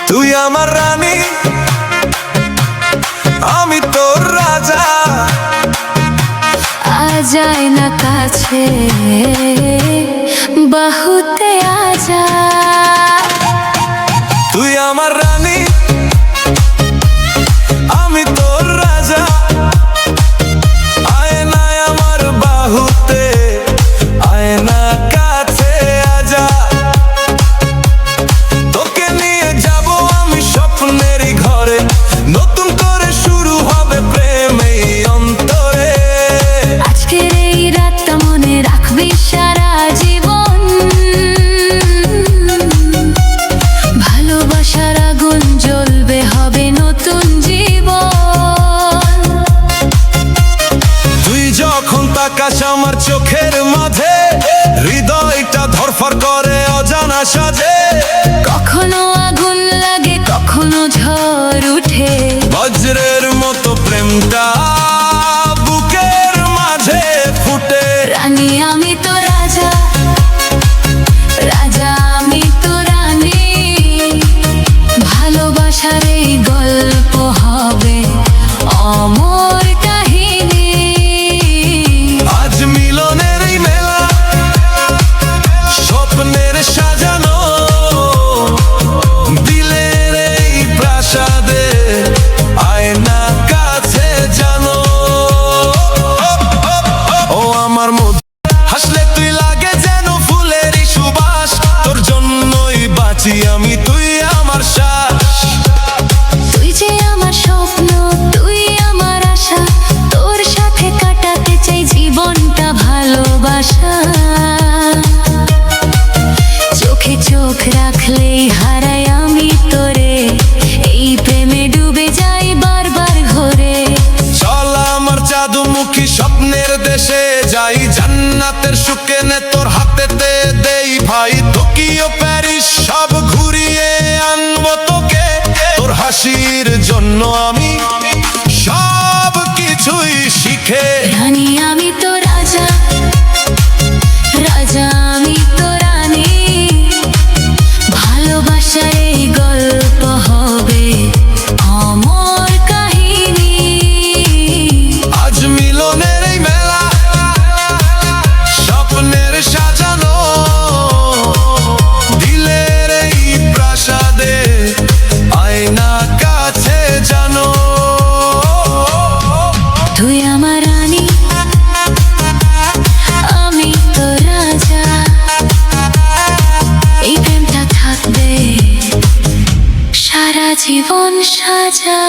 তুই আমার রানী, আমি তোর রাজা। আজাই না কাছে, বাহুতে আজা। তুই আমার রানী, আমি তোর রাজা। আয় না আমার বাহুতে, আয় না কাছে আজা। তোকে নিয়ে যাব আমি স্বপ্নেরই ঘরে, নতুন করে শুরু হবে প্রেম এই অন্তরে। আজকের এই রাতটা মনে রাখবি সারা জীবন, ভালোবাসার আগুন জ্বলবে, হবে নতুন জীবন। তুই যখন তাকাস আমার চোখের মাঝে, হৃদয়টা ধরফর করে অজানা সাজে। কখনো আগুন লাগে, কখনো ঝড় উঠে, বজ্রের মতো প্রেমটা বুকের মাঝে ফুটে। রানী আমি তো রাজা, রাজা আমি তো রানী। ভালোবাসার এই গল্প হবে অমর কাহিনী। আজ মিলনের এই মেলা, স্বপ্নের সাজানো, দিলের এই প্রাসাদে আয়না কাছে জানো। ও আমার মধ্যে হাসলে তুই লাগে যেন ফুলেরই সুবাস, তোর জন্যই বাঁচি আমি, তুই আমার শ্বাস। তুই যে আমার স্বপ্ন, তুই আমার আশা, তোর সাথে কাটাতে চাই জীবনটা ভালোবাসা। চোখে চোখ রাখলেই হারাই আমি তোরে, এই প্রেমে ডুবে যাই বারবার ঘরে। চল আমার জাদুমুখী স্বপ্নের দেশে যাই, জান্নাতের সুখে নে তোর হাতেতে দেই ভাই। টোকিও প্যারিস সব ঘুরিয়ে আনবো তোকে, তোর হাসির জন্য আমি সব কিছুই শিখে। রানী আমি তো রাজা, রাজা আমি তো রানী। ভালোবাসার এই গল্প হবে অমর কাহিনী। আজ মিলনের এই মেলা, স্বপ্নের সাজানো, দিলের এই প্রাসাদে আয়না কাছে জানো। তুই আমার রানী, আমি তো রাজা। এই প্রেমটা থাকবে সারা জীবন সাজা।